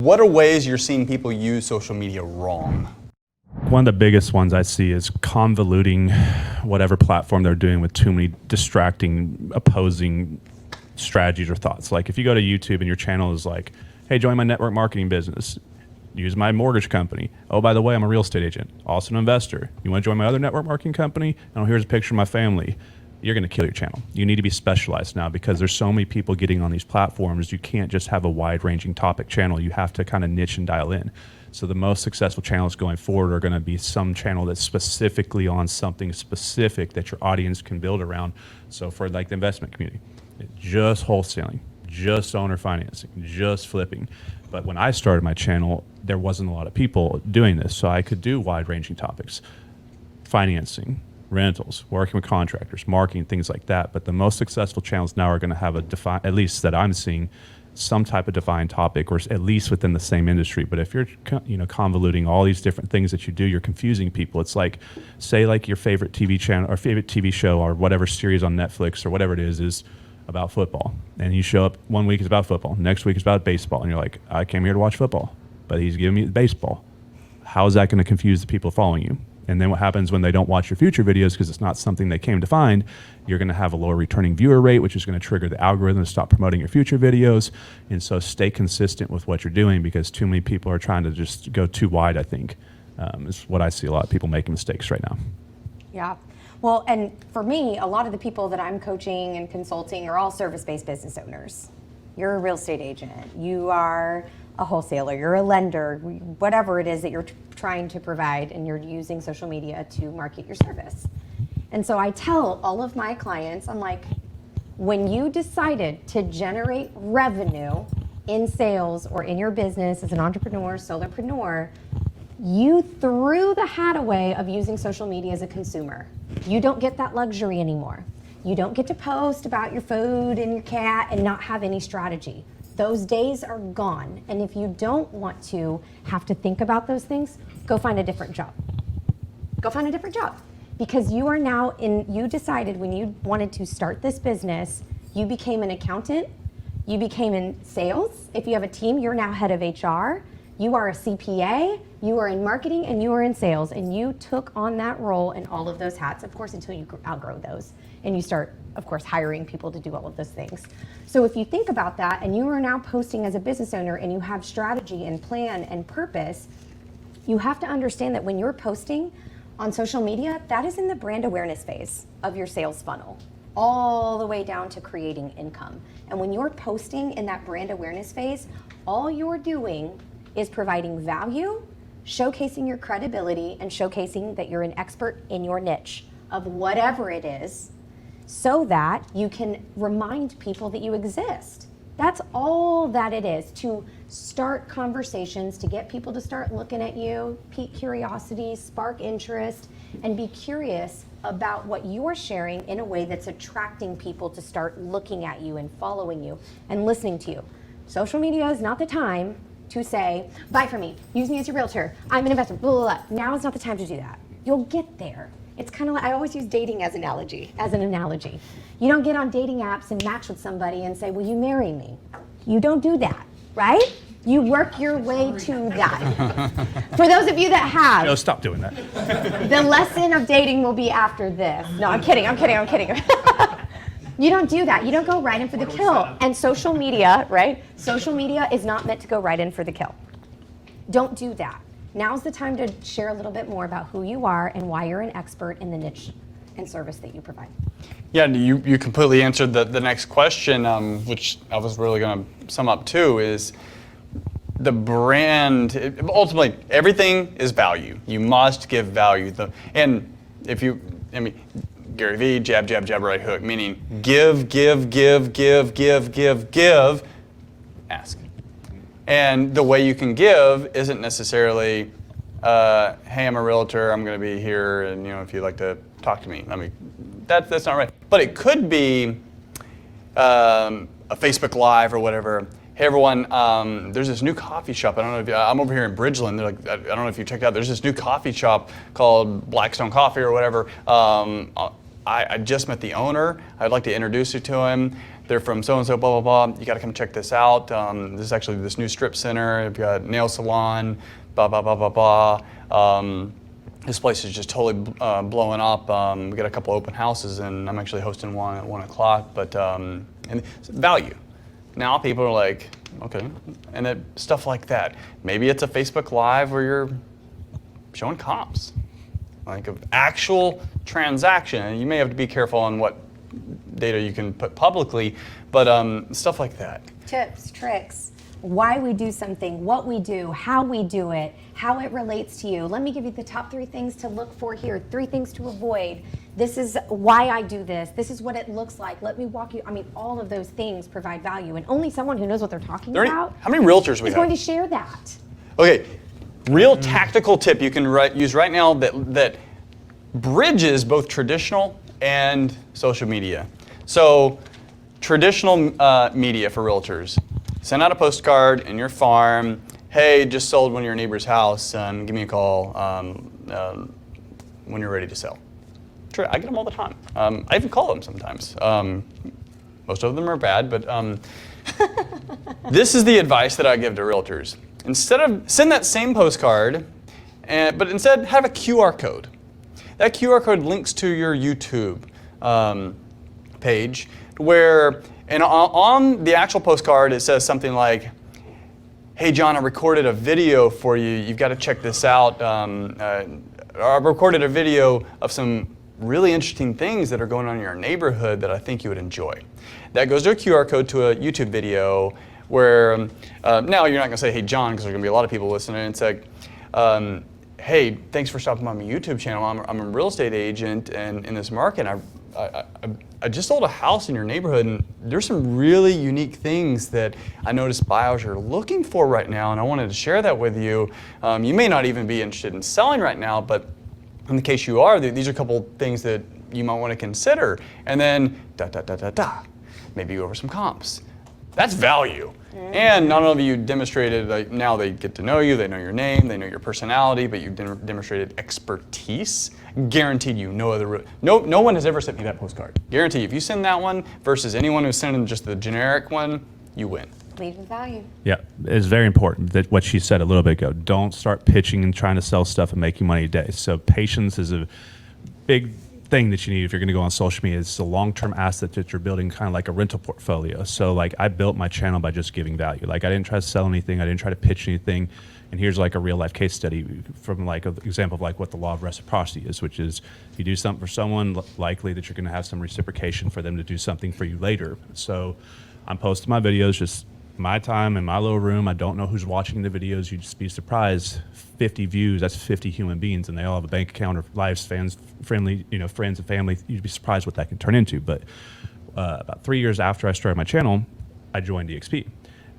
What are ways you're seeing people use social media wrong? One of the biggest ones I see is convoluting whatever platform they're doing with too many distracting, opposing strategies or thoughts. Like if you go to YouTube and your channel is like, hey, join my network marketing business, use my mortgage company. Oh, by the way, I'm a real estate agent, also an investor. You want to join my other network marketing company? Oh, here's a picture of my family. You're going to kill your channel. You need to be specialized now because there's so many people getting on these platforms. You can't just have a wide-ranging topic channel. You have to kind of niche and dial in. So the most successful channels going forward are going to be some channel that's specifically on something specific that your audience can build around. So for like the investment community, just wholesaling, just owner financing, just flipping. But when I started my channel, there wasn't a lot of people doing this. So I could do wide-ranging topics, financing, rentals, working with contractors, marketing, things like that. But the most successful channels now are going to have a defined, at least that I'm seeing, some type of defined topic, or at least within the same industry. But if you're, convoluting all these different things that you do, you're confusing people. It's like, say, like your favorite TV channel or favorite TV show or whatever series on Netflix or whatever it is about football, and you show up one week is about football, next week is about baseball, and you're like, I came here to watch football, but he's giving me baseball. How is that going to confuse the people following you? And then what happens when they don't watch your future videos because it's not something they came to find? You're going to have a lower returning viewer rate, which is going to trigger the algorithm to stop promoting your future videos. And so stay consistent with what you're doing because too many people are trying to just go too wide, I think, is what I see a lot of people making mistakes right now. Yeah. Well, and for me, a lot of the people that I'm coaching and consulting are all service-based business owners. You're a real estate agent. You are a wholesaler. You're a lender. Whatever it is that you're trying to provide, and you're using social media to market your service. And so I tell all of my clients, I'm like, when you decided to generate revenue in sales or in your business as an entrepreneur, solopreneur, you threw the hat away of using social media as a consumer. You don't get that luxury anymore. You don't get to post about your food and your cat and not have any strategy. Those days are gone. And if you don't want to have to think about those things, go find a different job. Go find a different job. Because you are now you decided when you wanted to start this business, you became an accountant, you became in sales. If you have a team, you're now head of HR. You are a CPA, you are in marketing, and you are in sales, and you took on that role in all of those hats, of course, until you outgrow those, and you start, of course, hiring people to do all of those things. So if you think about that, and you are now posting as a business owner, and you have strategy and plan and purpose, you have to understand that when you're posting on social media, that is in the brand awareness phase of your sales funnel, all the way down to creating income. And when you're posting in that brand awareness phase, all you're doing is providing value, showcasing your credibility, and showcasing that you're an expert in your niche of whatever it is, so that you can remind people that you exist. That's all that it is, to start conversations, to get people to start looking at you, pique curiosity, spark interest, and be curious about what you're sharing in a way that's attracting people to start looking at you and following you and listening to you. Social media is not the time to say, buy from me, use me as your realtor, I'm an investor, blah, blah, blah. Now is not the time to do that. You'll get there. It's kind of like, I always use dating as an analogy. You don't get on dating apps and match with somebody and say, will you marry me? You don't do that, right? You work your way to that. For those of you that have. No, stop doing that. The lesson of dating will be after this. No, I'm kidding. You don't do that. You don't go right in for the kill. And social media, right? Social media is not meant to go right in for the kill. Don't do that. Now's the time to share a little bit more about who you are and why you're an expert in the niche and service that you provide. Yeah, you completely answered the next question, which I was really going to sum up too, is the brand. Ultimately, everything is value. You must give value. Gary Vee, jab, jab, jab, right hook, meaning give, ask. And the way you can give isn't necessarily, hey, I'm a realtor, I'm going to be here, and if you'd like to talk to me. I mean, that's not right. But it could be a Facebook Live or whatever. Hey everyone, there's this new coffee shop. I don't know if I'm over here in Bridgeland. They're like, I don't know if you checked out. There's this new coffee shop called Blackstone Coffee or whatever. I just met the owner. I'd like to introduce you to him. they're from so-and-so, blah, blah, blah. You got to come check this out. This is actually this new strip center. You've got nail salon, blah, blah, blah, blah, blah. This place is just totally blowing up. We got a couple open houses, and I'm actually hosting one at 1 o'clock. But and value. Now people are like, okay, and then stuff like that. Maybe it's a Facebook Live where you're showing comps, like of actual transaction. You may have to be careful on what data you can put publicly, but stuff like that. Tips, tricks, why we do something, what we do, how we do it, how it relates to you. Let me give you the top 3 things to look for here, 3 things to avoid. This is why I do this. This is what it looks like. Let me walk you. I mean, all of those things provide value, and only someone who knows what they're talking about how many realtors we is have? going to share that. Okay, real tactical tip you can use right now that bridges both traditional and social media. So traditional media for realtors. Send out a postcard in your farm. Hey, just sold one of your neighbor's house. Give me a call when you're ready to sell. Sure, I get them all the time. I even call them sometimes. Most of them are bad, but this is the advice that I give to realtors. Instead of send that same postcard, but instead have a QR code. That QR code links to your YouTube page, where and on the actual postcard it says something like, "Hey John, I recorded a video for you. You've got to check this out. I recorded a video of some really interesting things that are going on in your neighborhood that I think you would enjoy." That goes to a QR code to a YouTube video where now you're not going to say, "Hey John," because there's going to be a lot of people listening. It's like, "Hey, thanks for stopping by my YouTube channel. I'm a real estate agent and in this market. I just sold a house in your neighborhood, and there's some really unique things that I noticed buyers are looking for right now, and I wanted to share that with you. You may not even be interested in selling right now, but in the case you are, these are a couple things that you might want to consider." And then maybe go over some comps. That's value. And not only have you demonstrated, like, now they get to know you, they know your name, they know your personality, but you've demonstrated expertise. Guaranteed you, no one has ever sent me that postcard. Guarantee if you send that one versus anyone who's sending just the generic one, you win. Lead with value. Yeah, it's very important that what she said a little bit ago. Don't start pitching and trying to sell stuff and making money a day. So patience is a big thing that you need if you're going to go on social media. It's a long-term asset that you're building, kind of like a rental portfolio. So like I built my channel by just giving value. Like I didn't try to sell anything. I didn't try to pitch anything. And here's like a real life case study from like an example of like what the law of reciprocity is, which is if you do something for someone, likely that you're going to have some reciprocation for them to do something for you later. So I'm posting my videos, just my time in my little room. I don't know who's watching the videos. You'd just be surprised. 50 views, that's 50 human beings, and they all have a bank account or lives, friends and family. You'd be surprised what that can turn into. But about 3 years after I started my channel, I joined EXP.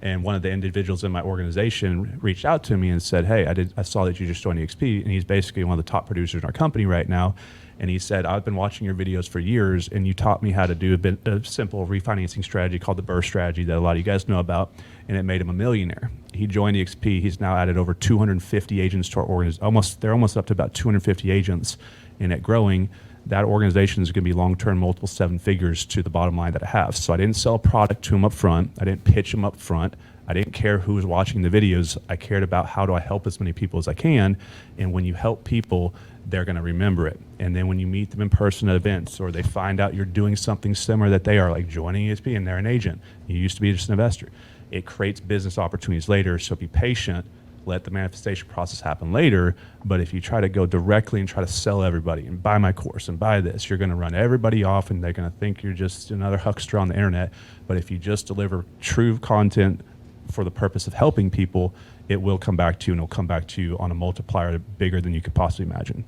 And one of the individuals in my organization reached out to me and said, "Hey, I saw that you just joined EXP," and he's basically one of the top producers in our company right now. And he said, "I've been watching your videos for years, and you taught me how to do a simple refinancing strategy called the burst strategy that a lot of you guys know about, and it made him a millionaire." He joined EXP. He's now added over 250 agents to our organization. They're almost up to about 250 agents, and it growing. That organization is going to be long-term, multiple 7 figures to the bottom line that I have. So I didn't sell a product to him up front. I didn't pitch him up front. I didn't care who was watching the videos. I cared about how do I help as many people as I can. And when you help people, they're going to remember it. And then when you meet them in person at events, or they find out you're doing something similar that they are, like joining ESP and they're an agent, you used to be just an investor, it creates business opportunities later. So be patient. Let the manifestation process happen later. But if you try to go directly and try to sell everybody and buy my course and buy this, you're going to run everybody off, and they're going to think you're just another huckster on the internet. But if you just deliver true content for the purpose of helping people, it will come back to you, and it'll come back to you on a multiplier bigger than you could possibly imagine.